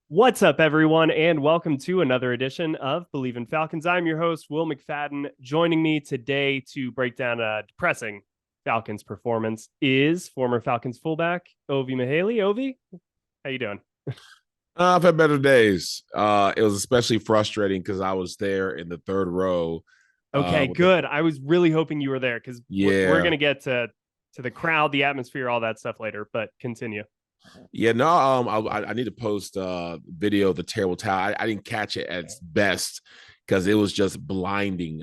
What's up, everyone, and welcome to another edition of Believe in Falcons. I'm your host, Will McFadden. Joining me today to break down a depressing Falcons performance is former Falcons fullback Ovie Mughelli. Ovie, how you doing? I've had better days. It was especially frustrating because I was there in the third row. Okay, With the good. I was really hoping you were there because we're Yeah, going to get to the crowd, the atmosphere, all that stuff later. But continue. yeah. No, I need to post video of the terrible towel. I didn't catch it at its best because it was just blinding.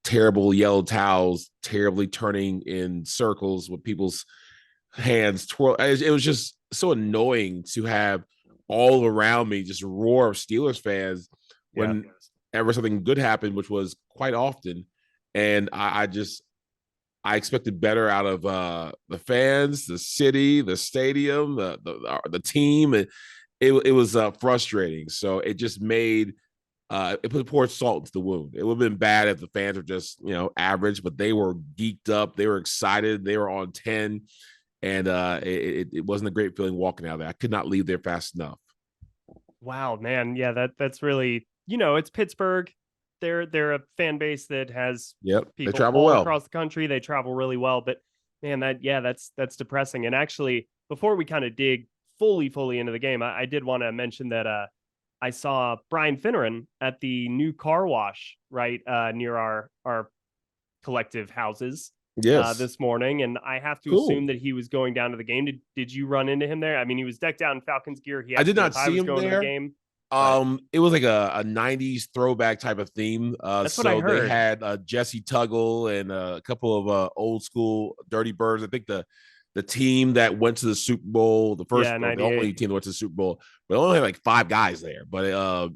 Terrible yellow towels, terribly turning in circles with people's hands twirl. It was just so annoying to have all around me just roar of Steelers fans Yeah. whenever something good happened, which was quite often. And I expected better out of the fans, the city, the stadium, the team. And it was frustrating. So it just made it put poured salt into the wound. It would have been bad if the fans were just average, but they were geeked up, they were excited, they were on 10, and it wasn't a great feeling walking out of there. I could not leave there fast enough. Wow, man. Yeah, that's really, it's Pittsburgh. They're a fan base that has Yep, they people travel all well. across the country. They travel really well, but man, that's depressing. And actually, before we kind of dig fully into the game, I did want to mention that I saw Brian Finneran at the new car wash right near our collective houses Yes, this morning, and I have to assume cool. that he was going down to the game. Did you run into him there? I mean, he was decked out in Falcons gear. He I asked did me not if I see was him going to the there. game, but It was like a 90s throwback type of theme. that's what I So they heard. had Jesse Tuggle and a couple of old school Dirty Birds. I think the team that went to the Super Bowl, the first Yeah, or the 98. only team that went to the Super Bowl, but only had like five guys there. But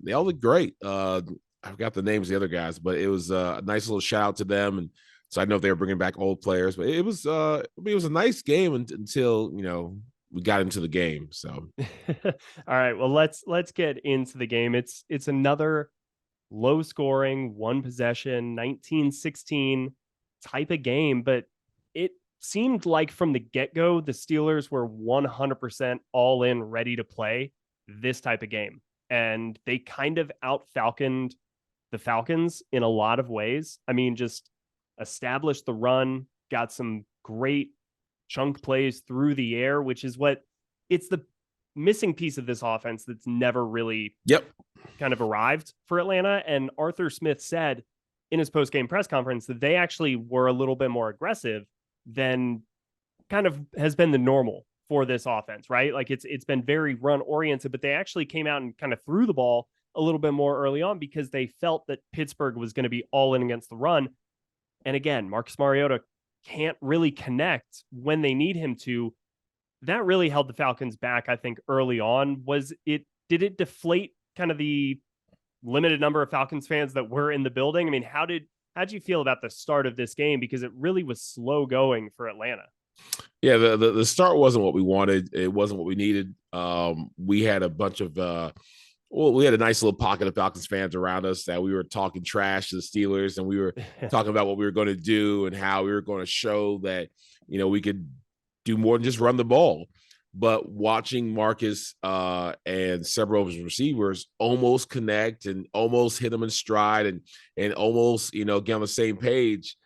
they all looked great. I forgot the names of the other guys, but it was a nice little shout out to them. And so I know if they were bringing back old players, but it was a nice game until we got into the game. So All right, well let's get into the game. It's another low scoring, one possession, 1916 type of game, but it seemed like from the get-go the Steelers were 100% all in, ready to play this type of game. And they kind of out falconed the Falcons in a lot of ways. I mean, just established the run, got some great chunk plays through the air, which is what it's the missing piece of this offense that's never really yep. kind of arrived for Atlanta. And Arthur Smith said in his post-game press conference that they actually were a little bit more aggressive than kind of has been the normal for this offense, right? Like it's been very run oriented, but they actually came out and kind of threw the ball a little bit more early on because they felt that Pittsburgh was going to be all in against the run. And again, Marcus Mariota can't really connect when they need him to. That really held the Falcons back, I think, early on. Did it deflate kind of the limited number of Falcons fans that were in the building? I mean, how'd you feel about the start of this game? Because it really was slow going for Atlanta. Yeah, the start wasn't what we wanted. It wasn't what we needed. We had a bunch of we had a nice little pocket of Falcons fans around us that we were talking trash to the Steelers, and we were talking about what we were going to do and how we were going to show that we could do more than just run the ball. But watching Marcus and several of his receivers almost connect and almost hit them in stride and almost get on the same page,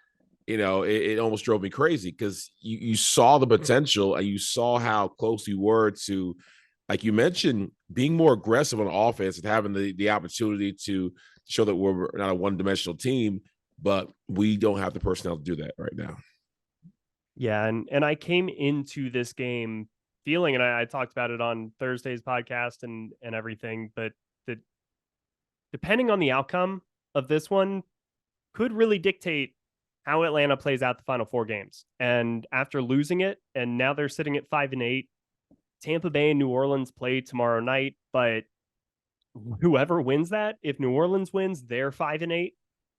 it almost drove me crazy because you saw the potential and you saw how close you were to, like you mentioned, being more aggressive on offense and having the opportunity to show that we're not a one-dimensional team, but we don't have the personnel to do that right now. Yeah, and I came into this game feeling, and I talked about it on Thursday's podcast and everything, but that depending on the outcome of this one could really dictate how Atlanta plays out the final four games. And after losing it, and now they're sitting at 5-8, Tampa Bay and New Orleans play tomorrow night, but whoever wins that, if New Orleans wins, they're 5-8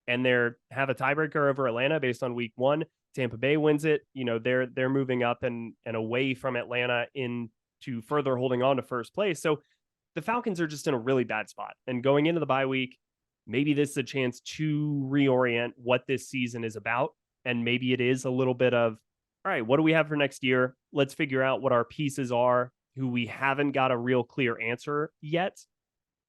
and they're have a tiebreaker over Atlanta based on week one. Tampa Bay wins it, they're moving up and away from Atlanta into further holding on to first place. So the Falcons are just in a really bad spot. And going into the bye week, maybe this is a chance to reorient what this season is about. And maybe it is a little bit of, all right, what do we have for next year? Let's figure out what our pieces are who we haven't got a real clear answer yet.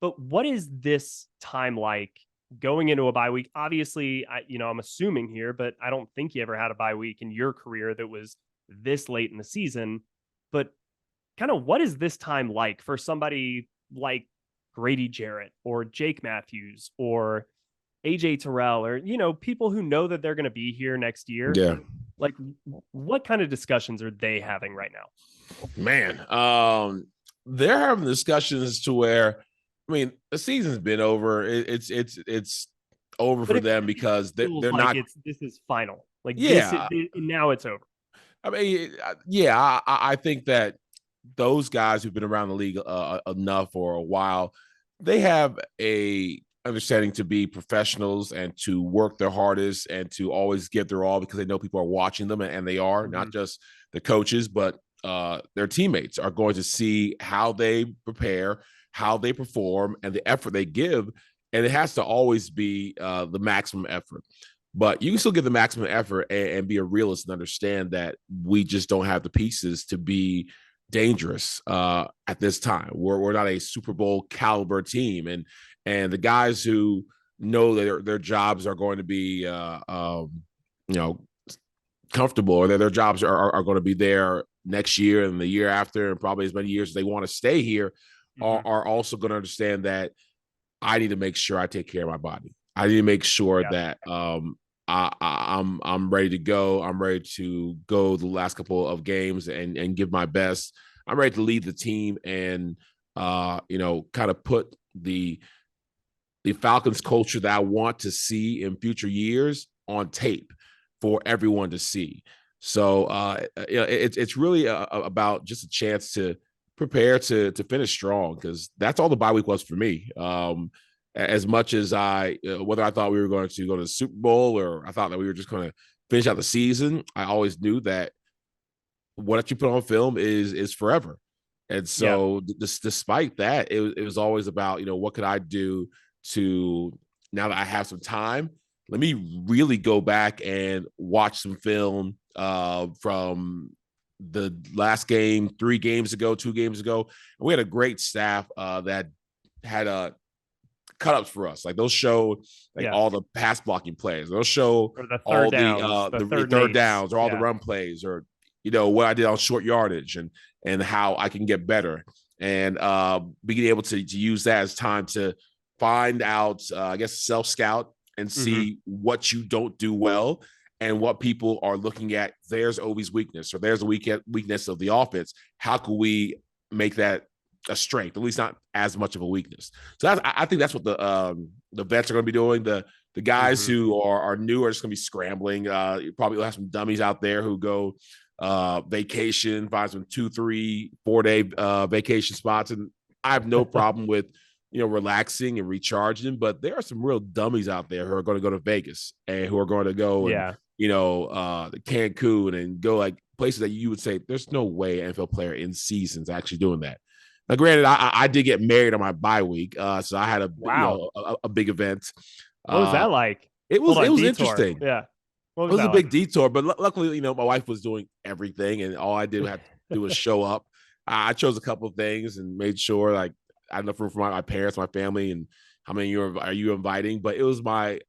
But what is this time like going into a bye week? Obviously, I'm assuming here, but I don't think you ever had a bye week in your career that was this late in the season. But kind of what is this time like for somebody like Grady Jarrett or Jake Matthews or AJ Terrell, or, people who know that they're going to be here next year? Yeah. Like, what kind of discussions are they having right now? Man, they're having discussions to where, I mean, the season's been over. It's over But for it them because feels they're like not. this is final. Like Yeah, now it's over. I mean, yeah, I think that those guys who've been around the league enough for a while, they have a understanding to be professionals and to work their hardest and to always give their all because they know people are watching them, and they are not just the coaches, but their teammates are going to see how they prepare, how they perform, and the effort they give. And it has to always be the maximum effort. But you can still give the maximum effort and be a realist and understand that we just don't have the pieces to be dangerous at this time. We're not a Super Bowl caliber team, and the guys who know that their jobs are going to be comfortable, or that their jobs are going to be there next year and the year after, and probably as many years as they want to stay here, are also going to understand that I need to make sure I take care of my body. I need to make sure that I'm ready to go. I'm ready to go the last couple of games and give my best. I'm ready to lead the team and kind of put the Falcons culture that I want to see in future years on tape for everyone to see. So it's really about just a chance to prepare to finish strong, because that's all the bye week was for me. As much as whether I thought we were going to go to the Super Bowl or I thought that we were just going to finish out the season, I always knew that what you put on film is forever. And so despite that, it was always about, what could I do to, now that I have some time, let me really go back and watch some film from the last game, 3 games ago, 2 games ago. And we had a great staff that had cut-ups for us. Like, they'll show all the pass blocking plays. They'll show all the third downs or all the run plays, or what I did on short yardage and how I can get better, and being able to use that as time to find out, I guess, self-scout and see what you don't do well and what people are looking at. There's Ovie's weakness, or there's a weakness of the offense. How can we make that a strength, at least not as much of a weakness? So I think that's what the vets are going to be doing. The guys who are new are just going to be scrambling. You probably will have some dummies out there who go vacation, find some 2, 3, 4-day vacation spots, and I have no problem with relaxing and recharging. But there are some real dummies out there who are going to go to Vegas and who are going to go and Cancun and go like places that you would say there's no way an NFL player in season's actually doing that. Now, granted, I did get married on my bye week, so I had a big event. What was that like? It was interesting. Yeah, it was a big detour, but luckily, my wife was doing everything, and all I did have to do was show up. I chose a couple of things and made sure, like, I had enough room for my parents, my family, and how many are you inviting? But it was my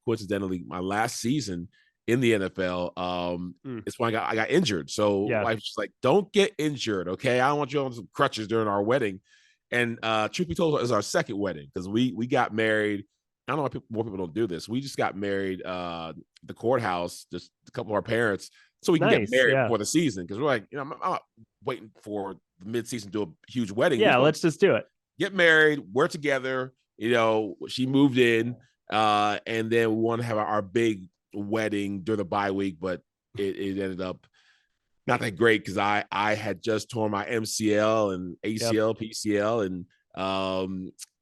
coincidentally my last season in the NFL. It's when I got injured. So my wife's just like, don't get injured, okay? I don't want you on some crutches during our wedding. And truth be told, it was our second wedding, because we got married. I don't know why more people don't do this. We just got married the courthouse, just a couple of our parents, so we can get married before the season, because we're like, I'm not waiting for the mid-season to do a huge wedding. Yeah, let's just do it. Get married. We're together. She moved in, and then we want to have our big wedding during the bye week, but it ended up not that great, because I had just torn my MCL and ACL, PCL, and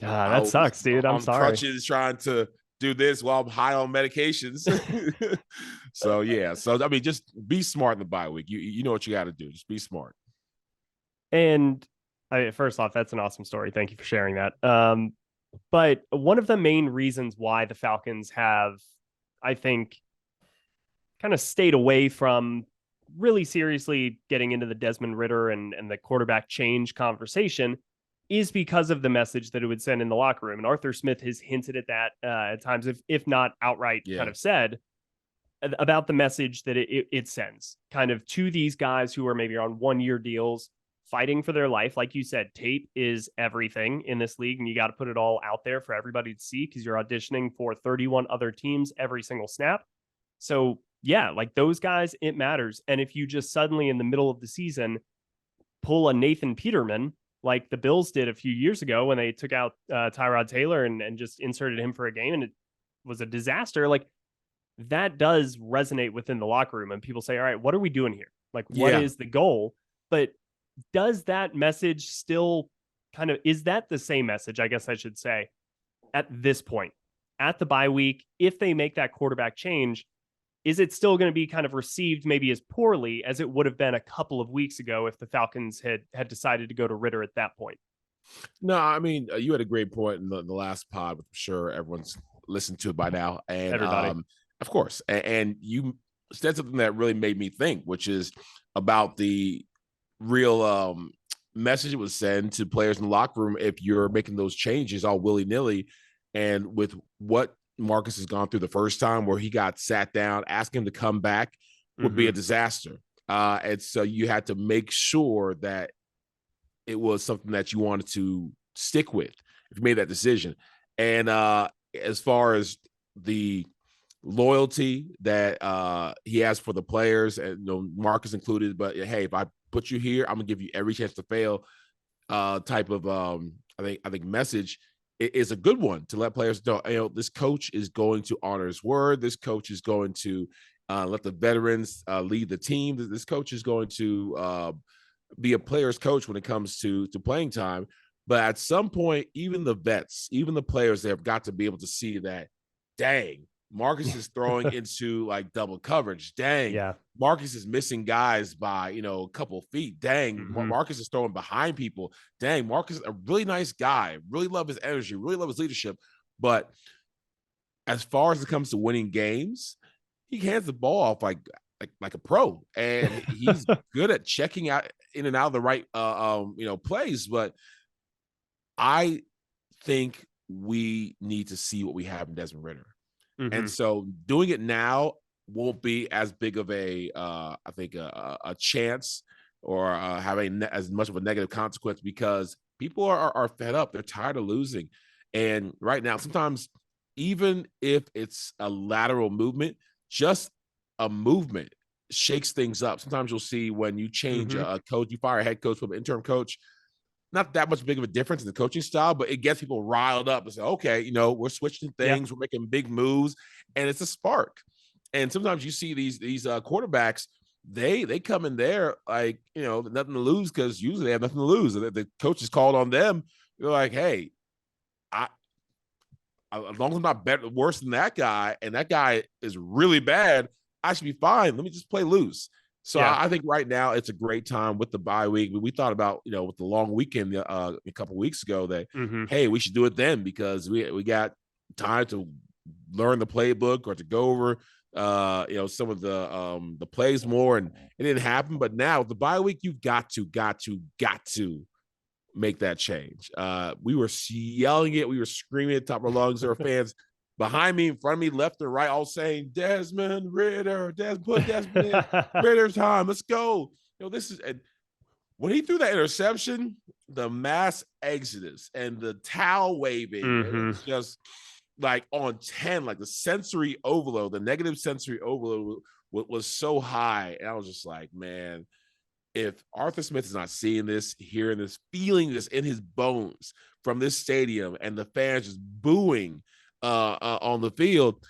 that sucks, dude. I'm sorry. Crutches, trying to do this while I'm high on medications. So I mean, just be smart in the bye week. You know what you got to do. Just be smart. And first off, that's an awesome story. Thank you for sharing that. But one of the main reasons why the Falcons have, I think, kind of stayed away from really seriously getting into the Desmond Ridder and the quarterback change conversation is because of the message that it would send in the locker room. And Arthur Smith has hinted at that at times, if not outright kind of said about the message that it sends kind of to these guys who are maybe on 1-year deals, fighting for their life. Like you said, tape is everything in this league, and you got to put it all out there for everybody to see because you're auditioning for 31 other teams every single snap. So yeah, like those guys, it matters. And if you just suddenly in the middle of the season pull a Nathan Peterman, like the Bills did a few years ago when they took out Tyrod Taylor and just inserted him for a game, and it was a disaster, like that does resonate within the locker room. And people say, all right, what are we doing here? Like, what is the goal? But does that message still kind of, is that the same message, I guess I should say, at this point, at the bye week, if they make that quarterback change, is it still going to be kind of received maybe as poorly as it would have been a couple of weeks ago if the Falcons had decided to go to Ridder at that point? No, I mean, you had a great point in the last pod, which I'm sure everyone's listened to it by now. And everybody, of course, and you said something that really made me think, which is about the real message it would send to players in the locker room if you're making those changes all willy-nilly. And with what Marcus has gone through the first time where he got sat down, asking him to come back would be a disaster. And so you had to make sure that it was something that you wanted to stick with if you made that decision. And as far as the loyalty that he has for the players, and Marcus included, but hey, if I put you here, I'm gonna give you every chance to fail type of I think message is a good one to let players know, this coach is going to honor his word. This coach is going to let the veterans lead the team. This coach is going to be a player's coach when it comes to playing time. But at some point, even the vets, even the players, they have got to be able to see that, dang, Marcus is throwing into like double coverage. Dang, Marcus is missing guys by, a couple feet. Dang, Marcus is throwing behind people. Dang, Marcus is a really nice guy. Really love his energy. Really love his leadership. But as far as it comes to winning games, he hands the ball off like a pro, and he's good at checking out in and out of the right plays. But I think we need to see what we have in Desmond Ridder. And so doing it now won't be as big of a chance or having as much of a negative consequence, because people are fed up. They're tired of losing. And right now, sometimes even if it's a lateral movement, just a movement shakes things up. Sometimes you'll see when you change a coach, you fire a head coach from an interim coach, not that much big of a difference in the coaching style, but it gets people riled up and say, okay, we're switching things, we're making big moves, and it's a spark. And sometimes you see these quarterbacks, they come in there like, nothing to lose, because usually they have nothing to lose. The coach is called on them. They're like, hey, as long as I'm not better, worse than that guy, and that guy is really bad, I should be fine. Let me just play loose. So I think right now it's a great time with the bye week. We thought about, with the long weekend a couple of weeks ago that, hey, we should do it then, because we got time to learn the playbook or to go over, some of the plays more, and it didn't happen. But now with the bye week, you've got to make that change. We were yelling it. We were screaming at the top of our lungs. There were fans behind me, in front of me, left and right, all saying, Desmond Ridder, put Desmond in. Ridder's time. Let's go. This is, and when he threw that interception, the mass exodus and the towel waving, it was just like on 10, like the sensory overload, the negative sensory overload was so high. And I was just like, man, if Arthur Smith is not seeing this, hearing this, feeling this in his bones from this stadium, and the fans just booing on the field,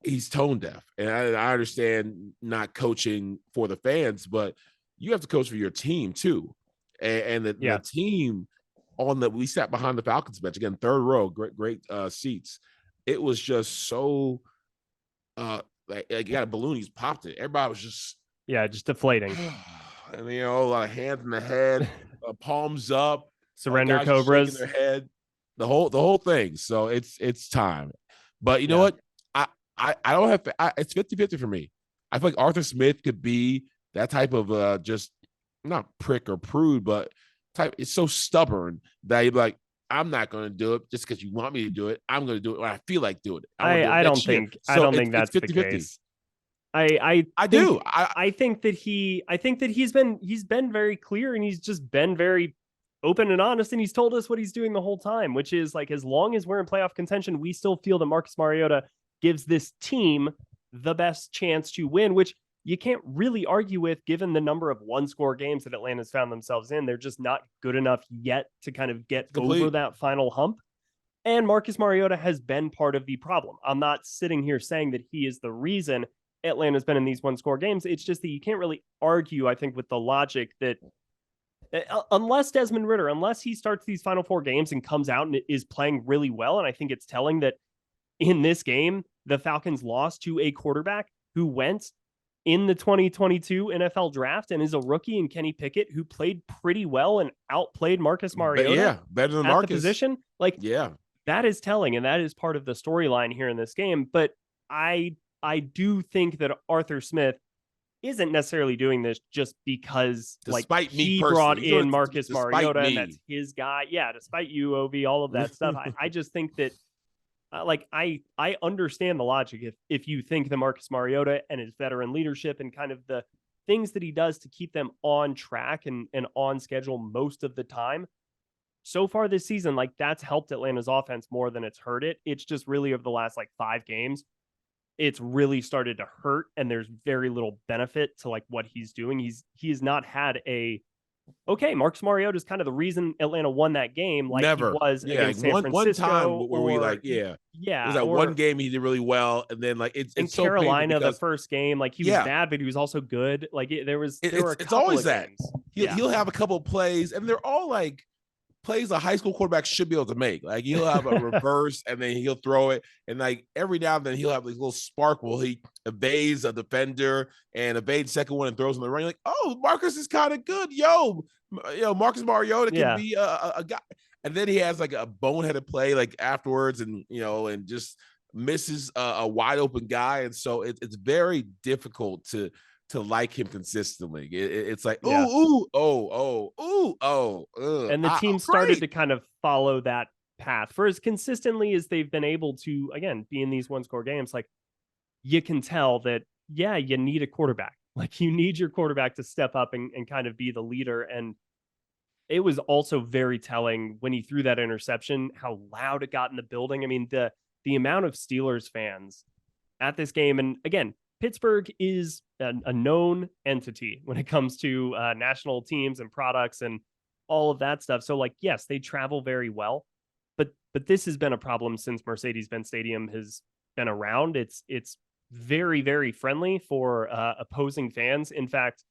he's tone deaf. And I understand not coaching for the fans, but you have to coach for your team too. And the team we sat behind the Falcons bench, again, third row, great seats. It was just so like you got a balloon, he's popped it. Everybody was just deflating. And a lot of hands in the head, palms up, surrender cobras, shaking their head, the whole thing. So it's time. But you know what? I don't have it's 50-50 for me. I feel like Arthur Smith could be that type of just not prick or prude, but type it's so stubborn that you're like, I'm not going to do it just because you want me to do it. I'm going to do it when I feel like doing it. I want to do it I next don't year. think I So don't think it's that's the 50-50. case. I I think do. I think that he's been very clear, and he's just been very open and honest, and he's told us what he's doing the whole time, which is like, as long as we're in playoff contention, we still feel that Marcus Mariota gives this team the best chance to win, which you can't really argue with given the number of one-score games that Atlanta's found themselves in. They're just not good enough yet to kind of get over that final hump. And Marcus Mariota has been part of the problem. I'm not sitting here saying that he is the reason Atlanta's been in these one-score games. It's just that you can't really argue, I think, with the logic that unless Desmond Ridder, unless he starts these final 4 games and comes out and is playing really well, and I think it's telling that in this game, the Falcons lost to a quarterback who went in the 2022 NFL draft and is a rookie, in Kenny Pickett, who played pretty well and outplayed Marcus Mariota. Better than at Marcus. the position. That is telling, and that is part of the storyline here in this game. But I do think that Arthur Smith isn't necessarily doing this just because he brought in Marcus Mariota and that's his guy. Yeah, despite you, Ovie, all of that stuff. I just think that I understand the logic if you think that Marcus Mariota and his veteran leadership and kind of the things that he does to keep them on track and on schedule most of the time. So far this season, that's helped Atlanta's offense more than it's hurt it. It's just really over the last 5 games, it's really started to hurt, and there's very little benefit to what he's doing. He has not had Marcus Mariota is kind of the reason Atlanta won that game. Never. He was against San Francisco. One time where it was that one game he did really well, and then it's in so Carolina because, the first game, he was bad, but he was also good. It's always that he'll have a couple of plays, and they're all plays a high school quarterback should be able to make. He'll have a reverse and then he'll throw it. And every now and then he'll have this little sparkle. He evades a defender and evades second one and throws on the run. You're like, oh, Marcus is kind of good. Marcus Mariota can be a guy. And then he has a boneheaded play afterwards and just misses a wide open guy. And so it's very difficult to like him consistently. It's and the team started to kind of follow that path for as consistently as they've been able to, again, be in these one-score games. You can tell that, you need a quarterback. You need your quarterback to step up and kind of be the leader. And it was also very telling when he threw that interception, how loud it got in the building. I mean, the amount of Steelers fans at this game, and again, Pittsburgh is a known entity when it comes to national teams and products and all of that stuff. So yes, they travel very well, but this has been a problem since Mercedes-Benz Stadium has been around. It's very, very friendly for opposing fans. In fact,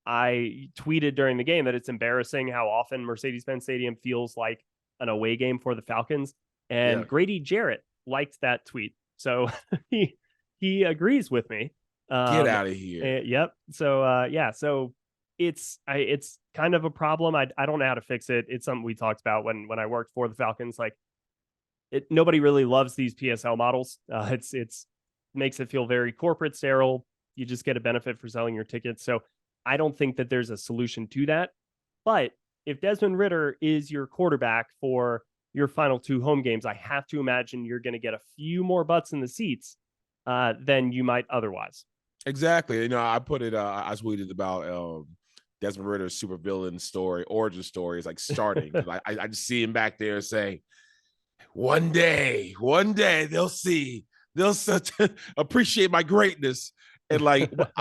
I tweeted during the game that it's embarrassing how often Mercedes-Benz Stadium feels like an away game for the Falcons. And Grady Jarrett liked that tweet. So he agrees with me. Get out of here. Yep. So so it's kind of a problem. I don't know how to fix it. It's something we talked about when I worked for the Falcons. Nobody really loves these PSL models. It's makes it feel very corporate, sterile. You just get a benefit for selling your tickets. So I don't think that there's a solution to that. But if Desmond Ridder is your quarterback for your final 2 home games, I have to imagine you're going to get a few more butts in the seats than you might otherwise. Exactly. I put it, I tweeted about Desmond Ridder's supervillain story, origin story is starting. I just see him back there saying, one day they'll see, they'll appreciate my greatness. And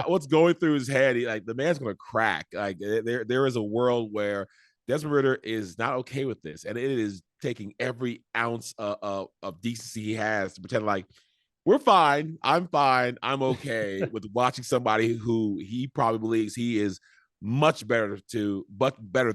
what's going through his head, the man's going to crack. There is a world where Desmond Ridder is not okay with this. And it is taking every ounce of decency he has to pretend we're fine. I'm fine. I'm okay with watching somebody who he probably believes he is much better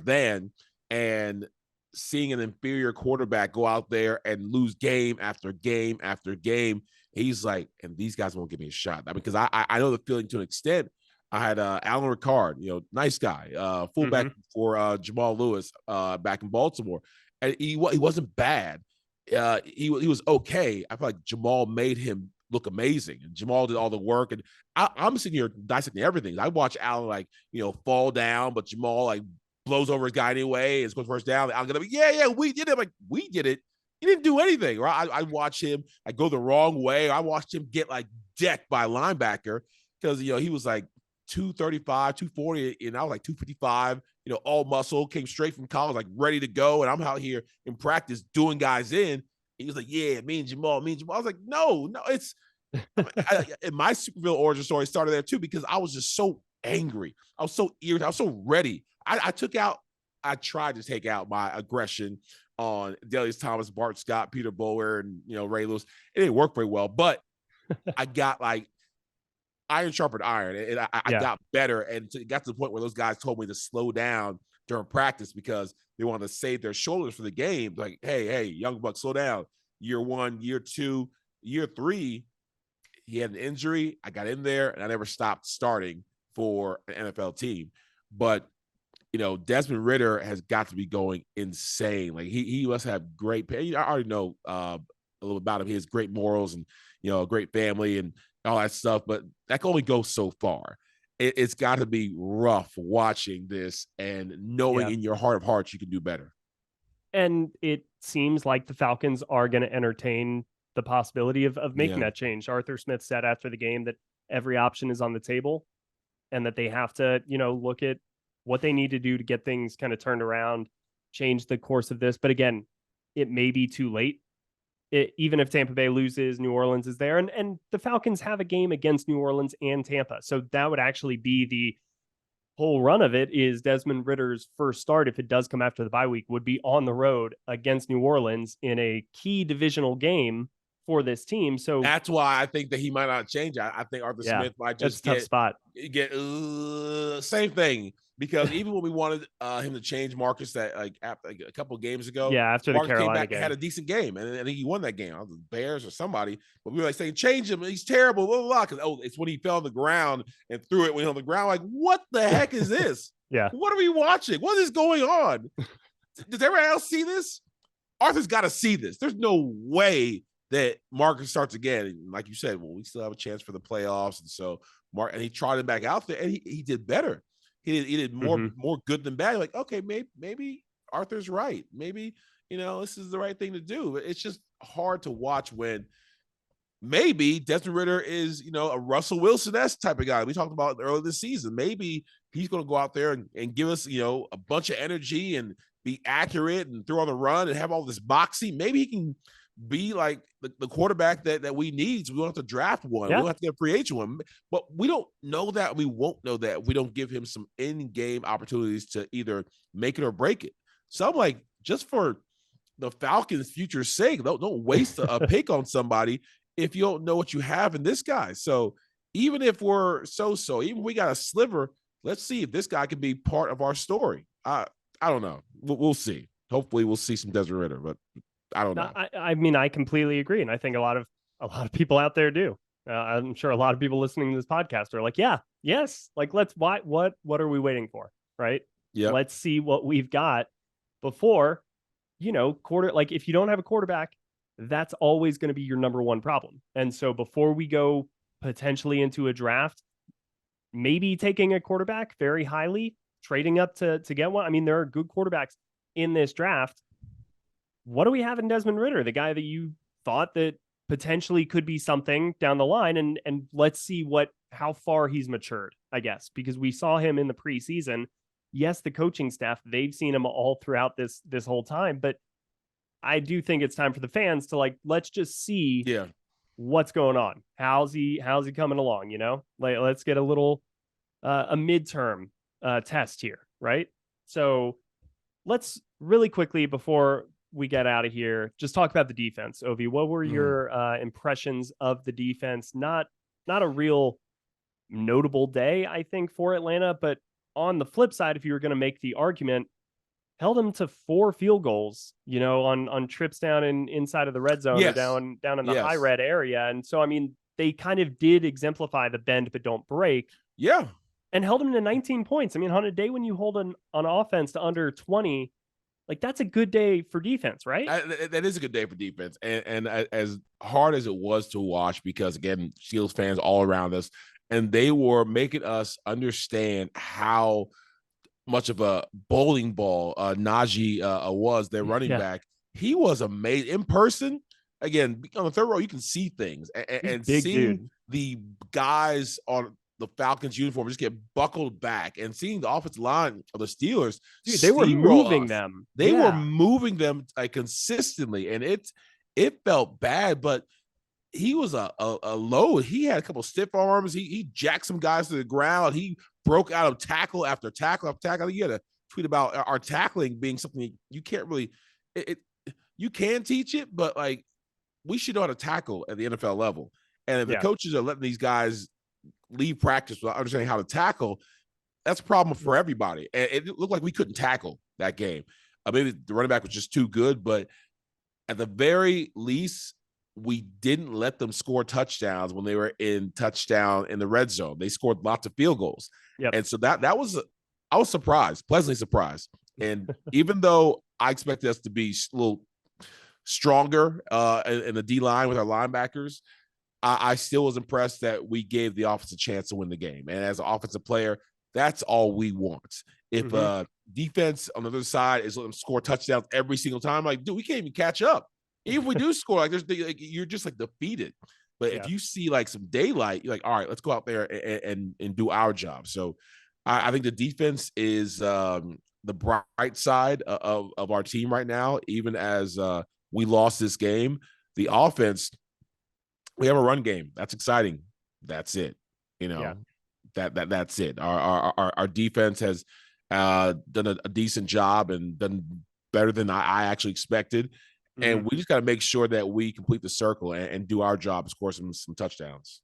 than, and seeing an inferior quarterback go out there and lose game after game after game. He's and these guys won't give me a shot. Because I know the feeling to an extent. I had Alan Ricard, nice guy, fullback for Jamal Lewis back in Baltimore. And he wasn't bad. He was okay. I feel like Jamal made him look amazing. And Jamal did all the work. And I'm sitting here dissecting everything. I watch Allen, like, fall down, but Jamal, like, blows over his guy anyway. It's going first down. I'm going to be, yeah, we did it. I'm like, we did it. He didn't do anything. Right? I watch him, I go the wrong way. I watched him get, like, decked by a linebacker because, he was like 235, 240, and I was like 255, all muscle, came straight from college, like ready to go. And I'm out here in practice doing guys in. He was like, yeah, me and Jamal. I was like, no, it's and my Superville origin story started there too, because I was just so angry. I was so irritated. I was so ready. I tried to take out my aggression on Delius Thomas, Bart Scott, Peter Bower, and, Ray Lewis. It didn't work very well, but I got, like, iron sharpened iron, and I got better. And it got to the point where those guys told me to slow down during practice because they wanted to save their shoulders for the game. Like, hey, young buck, slow down. Year 1, year 2, year 3, he had an injury. I got in there, and I never stopped starting for an NFL team. But, Desmond Ridder has got to be going insane. Like, he must have great – I already know a little about him. He has great morals and, a great family and all that stuff. But that can only go so far. It's got to be rough watching this and knowing in your heart of hearts you can do better. And it seems like the Falcons are going to entertain the possibility of making that change. Arthur Smith said after the game that every option is on the table and that they have to, look at what they need to do to get things kind of turned around, change the course of this. But again, it may be too late. Even if Tampa Bay loses, New Orleans is there. And the Falcons have a game against New Orleans and Tampa. So that would actually be the whole run of it. Is Desmond Ridder's first start, if it does come after the bye week, would be on the road against New Orleans in a key divisional game for this team. So that's why I think that he might not change. I think Arthur Smith might just tough spot. Same thing. Because even when we wanted him to change Marcus like a couple of games ago, after Marcus the Carolina came back game, and had a decent game, and I think he won that game. The Bears or somebody, but we were like saying, change him. He's terrible. Blah, blah, blah. Because it's when he fell on the ground and threw it when he on the ground. Like, what the heck is this? What are we watching? What is going on? Does everyone else see this? Arthur's got to see this. There's no way that Marcus starts again. And like you said, well, we still have a chance for the playoffs, and so and he tried him back out there, and he did better. He did more good than bad. Like, okay, maybe Arthur's right. Maybe, this is the right thing to do. But it's just hard to watch when maybe Desmond Ridder is, a Russell Wilson-esque type of guy. We talked about earlier this season. Maybe he's going to go out there and give us, a bunch of energy and be accurate and throw on the run and have all this boxing. Maybe he can be like the quarterback that we need. So we don't have to draft one. We don't have to get a free agent one. But we don't know that. We won't know that if we don't give him some in-game opportunities to either make it or break it. So I'm like, just for the Falcons' future's sake, don't waste a pick on somebody if you don't know what you have in this guy. So even if we're so-so, even if we got a sliver, let's see if this guy can be part of our story. I don't know. We'll see. Hopefully we'll see some Desmond Ridder, but I don't know. I mean, I completely agree. And I think a lot of people out there do. I'm sure a lot of people listening to this podcast are like, yes. Like, what are we waiting for? Right. Yeah. Let's see what we've got before, like if you don't have a quarterback, that's always going to be your number one problem. And so before we go potentially into a draft, maybe taking a quarterback very highly, trading up to get one. I mean, there are good quarterbacks in this draft. What do we have in Desmond Ridder, the guy that you thought that potentially could be something down the line? And let's see how far he's matured, I guess, because we saw him in the preseason. Yes, the coaching staff, they've seen him all throughout this whole time, but I do think it's time for the fans to let's just see what's going on. How's he coming along? Like, let's get a little, a midterm test here. Right. So let's really quickly, before we get out of here, just talk about the defense. Ovie, what were your impressions of the defense? Not a real notable day, I think, for Atlanta, but on the flip side, if you were going to make the argument, held them to 4 field goals, on trips down inside of the red zone or down in the high red area. And so, I mean, they kind of did exemplify the bend but don't break. Yeah. And held them to 19 points. I mean, on a day when you hold an offense to under 20, Like, that's a good day for defense, right? That is a good day for defense. And as hard as it was to watch, because, again, Steelers fans all around us, and they were making us understand how much of a bowling ball Najee was, their running Yeah. back. He was amazing in person. Again, on the third row, you can see things, He's and big seeing dude. the guys on the Falcons uniform just get buckled back, and seeing the offensive line of the Steelers Dude, they were steamroll moving us. them. They were Yeah. moving them consistently, and it felt bad, but he was a load. He had a couple stiff arms. He jacked some guys to the ground. He broke out of tackle after tackle after tackle. You had a tweet about our tackling being something you can't really you can teach it, but, like, we should know how to tackle at the NFL level. And if the Yeah. coaches are letting these guys leave practice without understanding how to tackle, that's a problem for everybody. And it looked like we couldn't tackle that game. Maybe the running back was just too good, but at the very least, we didn't let them score touchdowns when they were in touchdown in the red zone. They scored lots of field goals. Yep. And so that was, I was surprised, pleasantly surprised. And even though I expected us to be a little stronger in the D line with our linebackers, I still was impressed that we gave the offense a chance to win the game. And as an offensive player, that's all we want. If defense on the other side is letting them score touchdowns every single time, like, dude, we can't even catch up. Even if we do score, like, you're just, like, defeated. But if you see, like, some daylight, you're like, all right, let's go out there and do our job. So I think the defense is the bright side of our team right now. Even as we lost this game, the offense, we have a run game. That's exciting. That's it. That's it. Our defense has done a decent job and done better than I actually expected. And we just got to make sure that we complete the circle and do our job, score some touchdowns.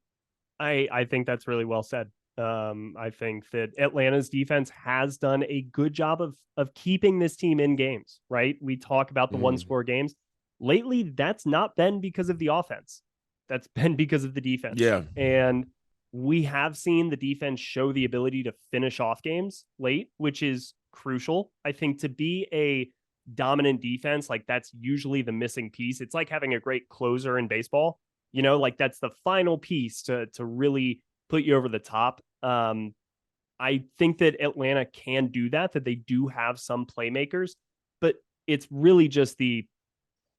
I think that's really well said. I think that Atlanta's defense has done a good job of keeping this team in games, right? We talk about the one-score games. Lately, that's not been because of the offense. That's been because of the defense. Yeah. And we have seen the defense show the ability to finish off games late, which is crucial. I think to be a dominant defense, like, that's usually the missing piece. It's like having a great closer in baseball, like, that's the final piece to really put you over the top. I think that Atlanta can do that they do have some playmakers, but it's really just the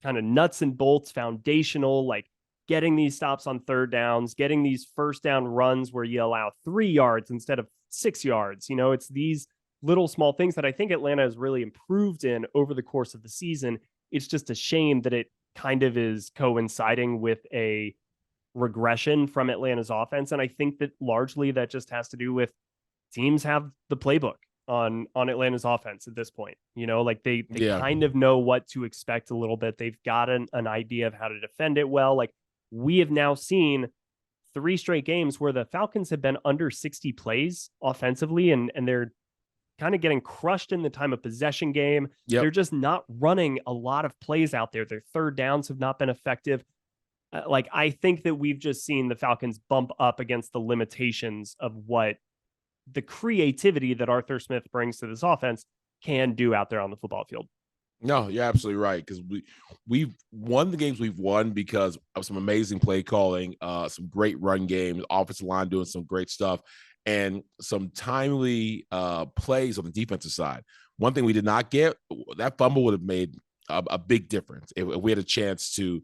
kind of nuts and bolts foundational, like, getting these stops on third downs, getting these first down runs where you allow 3 yards instead of 6 yards. It's these little small things that I think Atlanta has really improved in over the course of the season. It's just a shame that it kind of is coinciding with a regression from Atlanta's offense. And I think that largely that just has to do with teams have the playbook on Atlanta's offense at this point. Like, they kind of know what to expect a little bit. They've got an idea of how to defend it well. Like, we have now seen 3 straight games where the Falcons have been under 60 plays offensively, and they're kind of getting crushed in the time of possession game. Yep. They're just not running a lot of plays out there. Their third downs have not been effective. I think that we've just seen the Falcons bump up against the limitations of what the creativity that Arthur Smith brings to this offense can do out there on the football field. No, you're absolutely right, because we've won the games we've won because of some amazing play calling, some great run games, offensive line doing some great stuff, and some timely plays on the defensive side. One thing we did not get, that fumble would have made a big difference if we had a chance to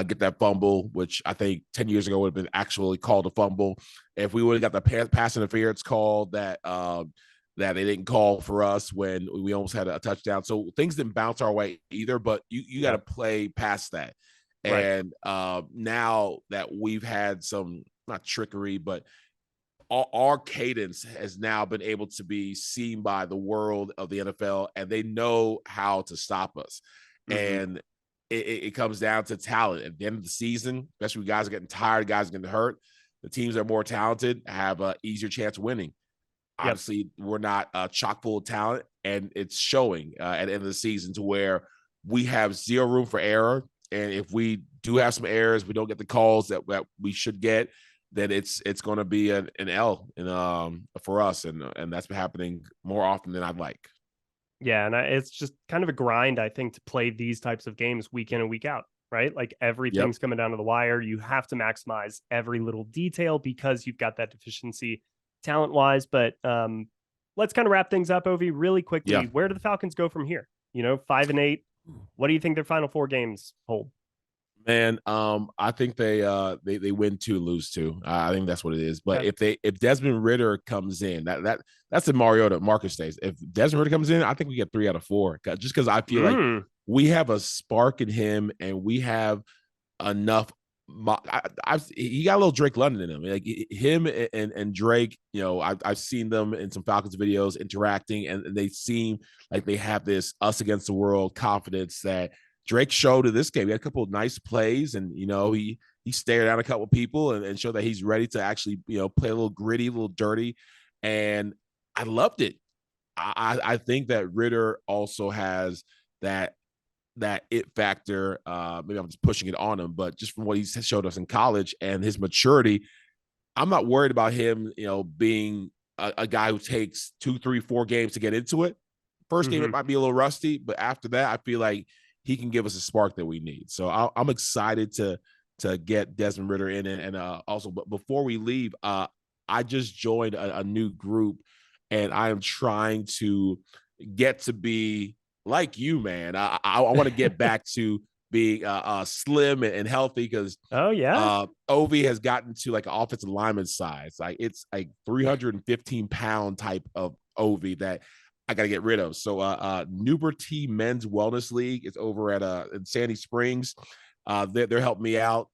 get that fumble, which I think 10 years ago would have been actually called a fumble. If we would have got the pass interference call that they didn't call for us when we almost had a touchdown. So things didn't bounce our way either, but you got to play past that. Right. And now that we've had some, not trickery, but our cadence has now been able to be seen by the world of the NFL, and they know how to stop us. And it comes down to talent. At the end of the season, especially when guys are getting tired, guys are getting hurt, the teams that are more talented have an easier chance of winning. Obviously, we're not chock full of talent, and it's showing at the end of the season to where we have zero room for error. And if we do have some errors, we don't get the calls that we should get, then it's going to be an L for us, and that's been happening more often than I'd like. Yeah, and it's just kind of a grind, I think, to play these types of games week in and week out, right? Like Yep. everything's coming down to the wire. You have to maximize every little detail because you've got that deficiency talent wise. But let's kind of wrap things up, Ovi, really quickly. Yeah. Where do the Falcons go from here? 5-8. What do you think their final 4 games hold? Man, I think they win 2, lose 2. I think that's what it is. But if Desmond Ridder comes in, that's the Mariota Marcus stays. If Desmond Ridder comes in, I think we get 3 out of 4. Just because I feel like we have a spark in him, and we have enough. He got a little Drake London in him. Like him and Drake, I've seen them in some Falcons videos interacting, and they seem like they have this us against the world confidence that Drake showed in this game. He had a couple of nice plays, and he stared down a couple of people and showed that he's ready to actually play a little gritty, a little dirty, and I loved it. I think that Ridder also has that it factor. Maybe I'm just pushing it on him, but just from what he showed us in college and his maturity, I'm not worried about him, being a guy who takes 2, 3, 4 games to get into it. First game, it might be a little rusty, but after that, I feel like he can give us a spark that we need. So I'm excited to get Desmond Ridder in. And also, but before we leave, I just joined a new group, and I am trying to get to be like you, man. I want to get back to being slim and healthy, because Ovie has gotten to like an offensive lineman size. Like it's like 315-pound type of Ovie that I got to get rid of. So Newbert T Men's Wellness League is over at in Sandy Springs. They're helping me out.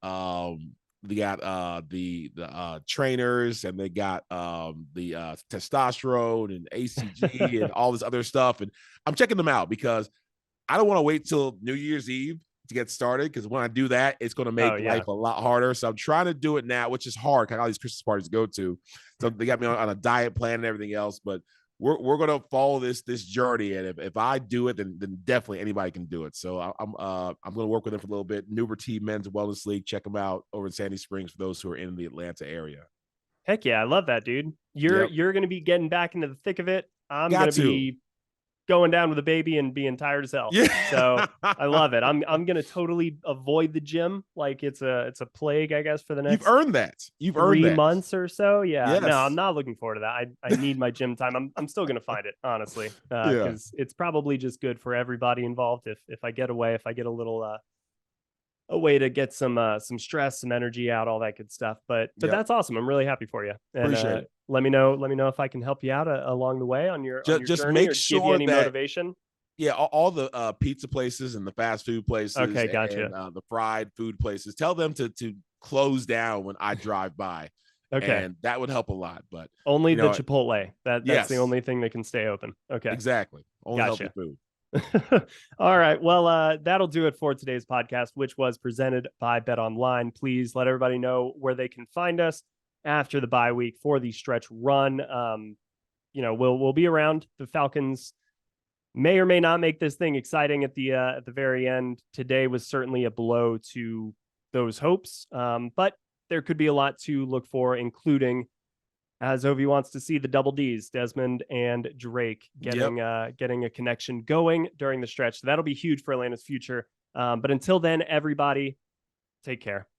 They got the trainers, and they got the testosterone and ACG and all this other stuff. And I'm checking them out because I don't want to wait till New Year's Eve to get started, because when I do that, it's going to make life a lot harder. So I'm trying to do it now, which is hard because I got all these Christmas parties to go to. So they got me on a diet plan and everything else, but we're going to follow this journey, and if I do it, then definitely anybody can do it. So I'm going to work with them for a little bit. Newbert T Men's Wellness League, check them out over in Sandy Springs for those who are in the Atlanta area. Heck yeah, I love that, dude. You're going to be getting back into the thick of it. I'm going to be going down with a baby and being tired as hell. Yeah. So I love it. I'm going to totally avoid the gym. Like it's a plague, I guess, for the next. You've earned that. You've earned 3 months or so. Yeah. Yes. No, I'm not looking forward to that. I need my gym time. I'm still going to find it, honestly, because it's probably just good for everybody involved. If I get away, if I get a little, a way to get some stress, some energy out, all that good stuff. But that's awesome. I'm really happy for you. And, appreciate it. Let me know if I can help you out along the way on your just journey, make or sure give you any that motivation. Yeah, all the pizza places and the fast food places, okay, gotcha, and the fried food places, tell them to close down when I drive by. Okay, and that would help a lot. But only the Chipotle. That's the only thing that can stay open. Okay, exactly. Only healthy food. All right. Well, that'll do it for today's podcast, which was presented by Bet Online. Please let everybody know where they can find us after the bye week for the stretch run. We'll be around. The Falcons may or may not make this thing exciting at the very end. Today was certainly a blow to those hopes, but there could be a lot to look for, including, as Ovie wants to see, the double Ds, Desmond and Drake, getting a connection going during the stretch. So that'll be huge for Atlanta's future. But until then, everybody, take care.